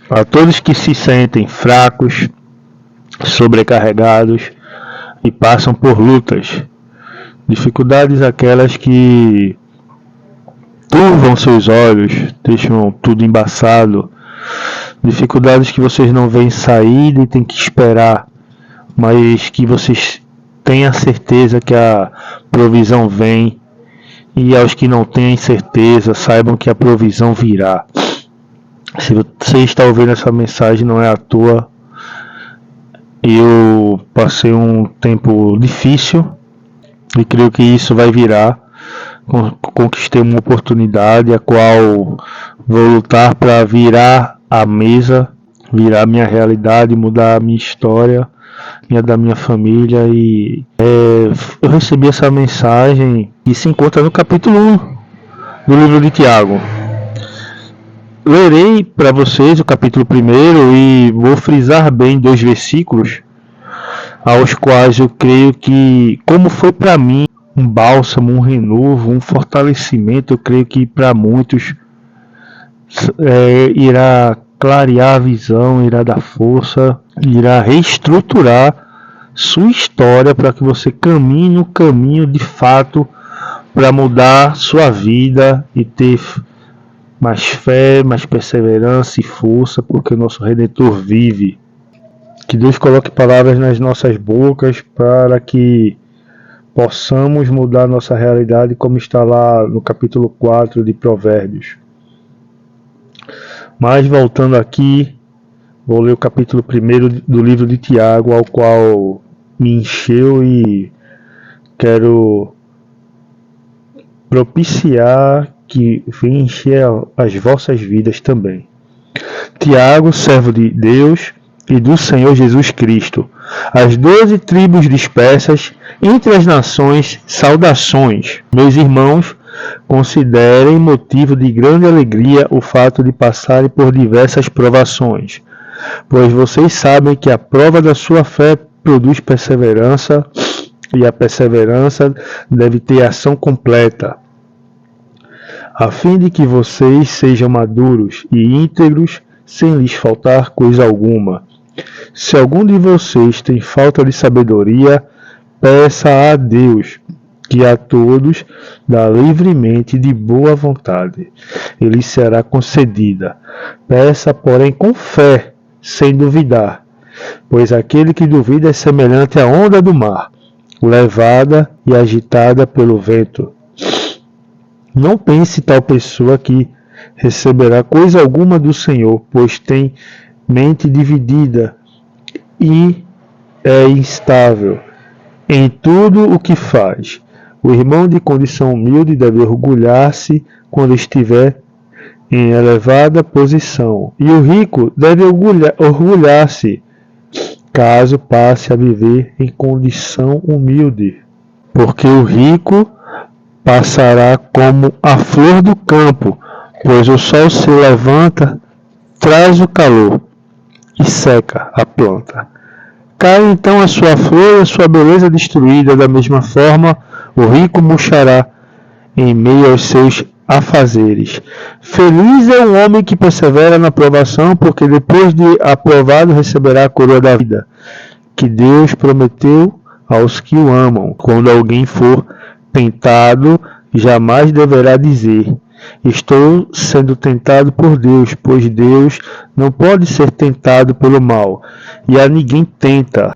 A todos que se sentem fracos, sobrecarregados e passam por lutas, dificuldades aquelas que turvam seus olhos, deixam tudo embaçado, dificuldades que vocês não veem saída e tem que esperar, mas que vocês têm a certeza que a provisão vem, e aos que não têm certeza, saibam que a provisão virá. Se você está ouvindo essa mensagem, não é à toa. Eu passei um tempo difícil e creio que isso vai virar. Conquistei uma oportunidade a qual vou lutar para virar a mesa, virar a minha realidade, mudar a minha história, da minha família. E eu recebi essa mensagem que se encontra no capítulo 1 do livro de Tiago. Lerei para vocês o capítulo 1 e vou frisar bem 2 versículos aos quais eu creio que, como foi para mim um bálsamo, um renovo, um fortalecimento, eu creio que para muitos irá clarear a visão, irá dar força, irá reestruturar sua história para que você caminhe no caminho de fato para mudar sua vida e ter mais fé, mais perseverança e força, porque o nosso Redentor vive. Que Deus coloque palavras nas nossas bocas para que possamos mudar nossa realidade, como está lá no capítulo 4 de Provérbios. Mas voltando aqui, vou ler o capítulo 1 do livro de Tiago, ao qual me encheu e quero propiciar que venha encher as vossas vidas também. Tiago, servo de Deus e do Senhor Jesus Cristo, as 12 tribos dispersas entre as nações, saudações. Meus irmãos, considerem motivo de grande alegria o fato de passarem por diversas provações, pois vocês sabem que a prova da sua fé produz perseverança, e a perseverança deve ter ação completa, a fim de que vocês sejam maduros e íntegros, sem lhes faltar coisa alguma. Se algum de vocês tem falta de sabedoria, peça a Deus, que a todos dá livremente de boa vontade, e lhe será concedida. Peça, porém, com fé, sem duvidar, pois aquele que duvida é semelhante à onda do mar, levada e agitada pelo vento. Não pense tal pessoa que receberá coisa alguma do Senhor, pois tem mente dividida e é instável em tudo o que faz. O irmão de condição humilde deve orgulhar-se quando estiver em elevada posição, e o rico deve orgulhar-se caso passe a viver em condição humilde, porque o rico passará como a flor do campo, pois o sol se levanta, traz o calor e seca a planta. Cai então a sua flor e a sua beleza destruída. Da mesma forma, o rico murchará em meio aos seus afazeres. Feliz é o homem que persevera na provação, porque depois de aprovado receberá a coroa da vida, que Deus prometeu aos que o amam. Quando alguém for tentado, jamais deverá dizer: estou sendo tentado por Deus, pois Deus não pode ser tentado pelo mal, e a ninguém tenta.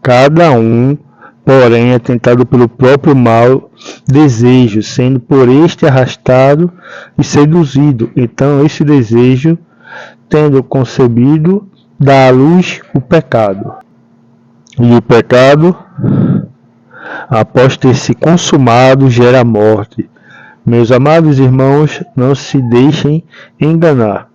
Cada um, porém, é tentado pelo próprio mau desejo, sendo por este arrastado e seduzido. Então esse desejo, tendo concebido, dá à luz o pecado. E o pecado, após ter se consumado, gera morte. Meus amados irmãos, não se deixem enganar.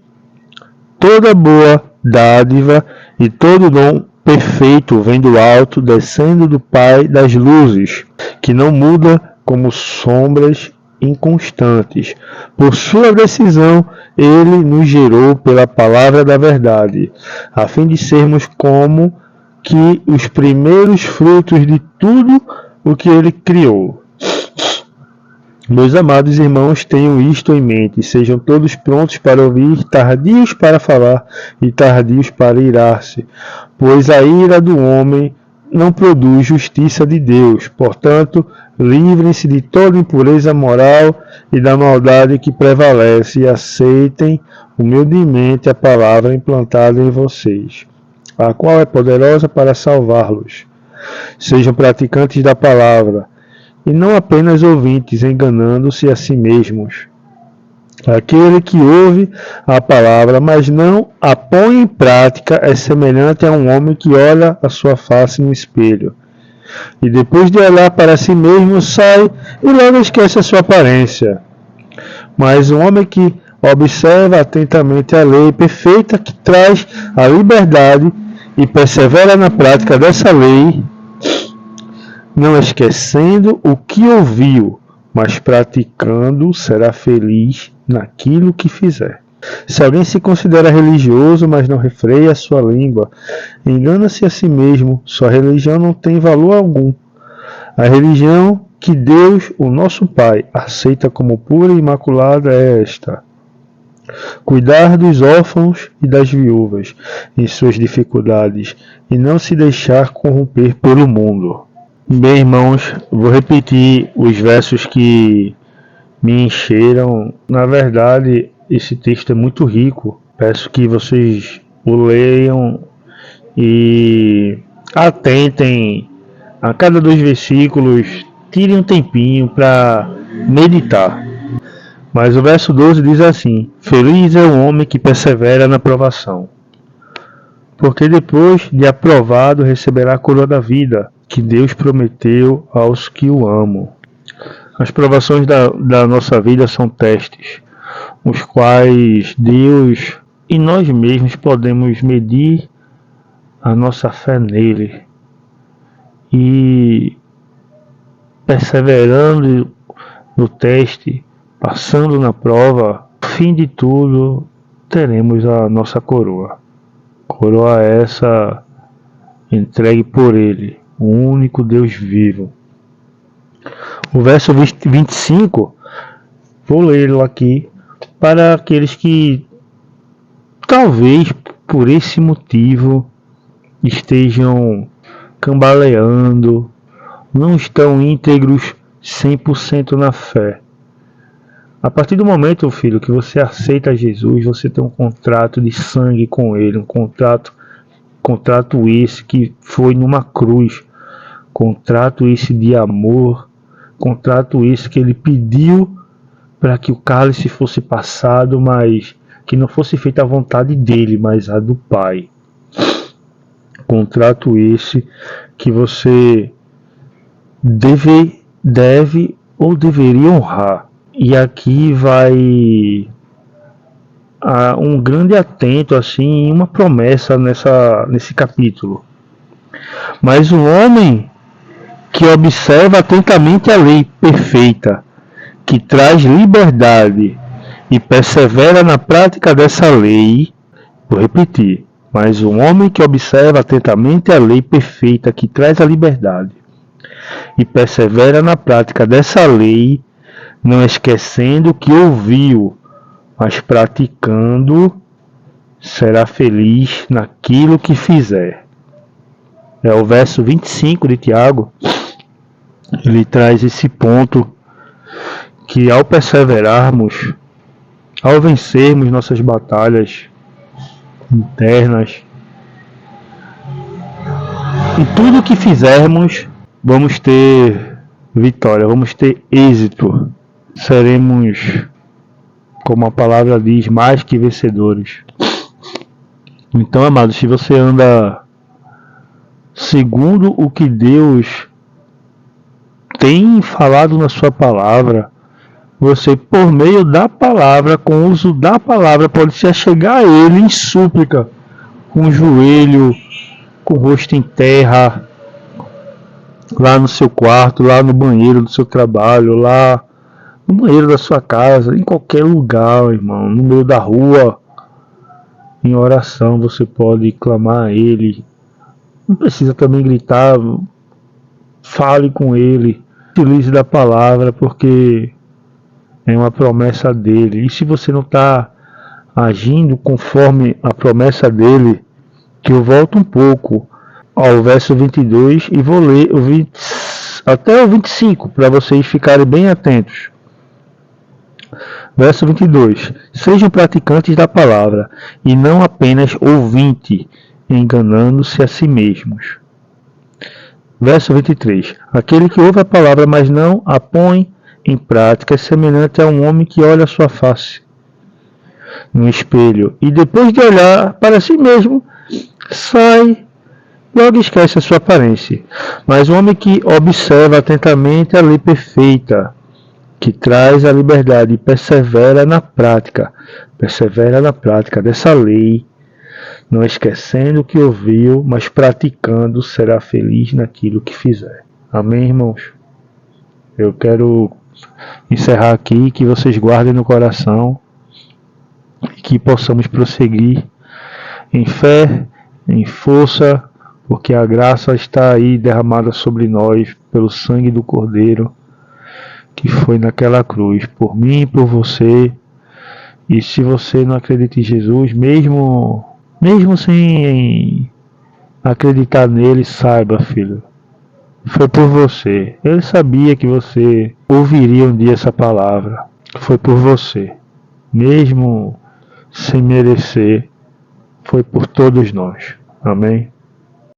Toda boa dádiva e todo dom perfeito vem do alto, descendo do Pai das luzes, que não muda como sombras inconstantes. Por sua decisão, ele nos gerou pela palavra da verdade, a fim de sermos como que os primeiros frutos de tudo o que ele criou. Meus amados irmãos, tenham isto em mente, sejam todos prontos para ouvir, tardios para falar e tardios para irar-se, pois a ira do homem não produz justiça de Deus. Portanto, livrem-se de toda impureza moral e da maldade que prevalece e aceitem humildemente a palavra implantada em vocês, a qual é poderosa para salvá-los. Sejam praticantes da palavra, e não apenas ouvintes, enganando-se a si mesmos. Aquele que ouve a palavra, mas não a põe em prática, é semelhante a um homem que olha a sua face no espelho, e depois de olhar para si mesmo, sai e logo esquece a sua aparência. Mas um homem que observa atentamente a lei perfeita que traz a liberdade e persevera na prática dessa lei, não esquecendo o que ouviu, mas praticando, será feliz naquilo que fizer. Se alguém se considera religioso, mas não refreia a sua língua, engana-se a si mesmo, sua religião não tem valor algum. A religião que Deus, o nosso Pai, aceita como pura e imaculada é esta: cuidar dos órfãos e das viúvas em suas dificuldades e não se deixar corromper pelo mundo. Bem, irmãos, vou repetir os versos que me encheram. Na verdade, esse texto é muito rico. Peço que vocês o leiam e atentem a cada 2 versículos, tirem um tempinho para meditar. Mas o verso 12 diz assim: feliz é o homem que persevera na provação, porque depois de aprovado receberá a coroa da vida, que Deus prometeu aos que o amam. As provações da nossa vida são testes, os quais Deus e nós mesmos podemos medir a nossa fé nele. E perseverando no teste, passando na prova, no fim de tudo, teremos a nossa coroa. Coroa essa entregue por ele, o único Deus vivo. O verso 25, vou lê-lo aqui, para aqueles que talvez por esse motivo estejam cambaleando, não estão íntegros 100% na fé. A partir do momento, filho, que você aceita Jesus, você tem um contrato de sangue com ele, um contrato esse que foi numa cruz, contrato esse de amor, contrato esse que ele pediu para que o cálice fosse passado, mas que não fosse feita a vontade dele, mas a do Pai. Contrato esse que você deve ou deveria honrar. E aqui vai um grande atento assim, uma promessa nesse capítulo. Mas o homem que observa atentamente a lei perfeita, que traz liberdade e persevera na prática dessa lei, vou repetir, mas o homem que observa atentamente a lei perfeita, que traz a liberdade e persevera na prática dessa lei, não esquecendo o que ouviu, mas praticando, será feliz naquilo que fizer. É o verso 25 de Tiago. Ele traz esse ponto que ao perseverarmos, ao vencermos nossas batalhas internas, em tudo que fizermos, vamos ter vitória, vamos ter êxito. Seremos, como a palavra diz, mais que vencedores. Então, amados, se você anda segundo o que Deus tem falado na sua palavra, você, por meio da palavra, com o uso da palavra, pode se achegar a Ele em súplica, com o joelho, com o rosto em terra, lá no seu quarto, lá no banheiro do seu trabalho, lá no banheiro da sua casa, em qualquer lugar, irmão, no meio da rua, em oração você pode clamar a Ele. Não precisa também gritar, fale com Ele, utilize da palavra, porque é uma promessa dele. E se você não está agindo conforme a promessa dele, que eu volto um pouco ao verso 22 e vou ler o 20, até o 25, para vocês ficarem bem atentos. Verso 22. Sejam praticantes da palavra, e não apenas ouvintes, enganando-se a si mesmos. Verso 23. Aquele que ouve a palavra, mas não a põe em prática, é semelhante a um homem que olha a sua face no espelho, e depois de olhar para si mesmo, sai, logo esquece a sua aparência. Mas o homem que observa atentamente a lei perfeita, que traz a liberdade e persevera na prática dessa lei, não esquecendo o que ouviu, mas praticando, será feliz naquilo que fizer. Amém, irmãos? Eu quero encerrar aqui, que vocês guardem no coração e que possamos prosseguir em fé, em força, porque a graça está aí derramada sobre nós pelo sangue do Cordeiro, que foi naquela cruz, por mim e por você. E se você não acredita em Jesus, mesmo sem acreditar nele, saiba, filho, foi por você. Ele sabia que você ouviria um dia essa palavra. Foi por você. Mesmo sem merecer, foi por todos nós. Amém?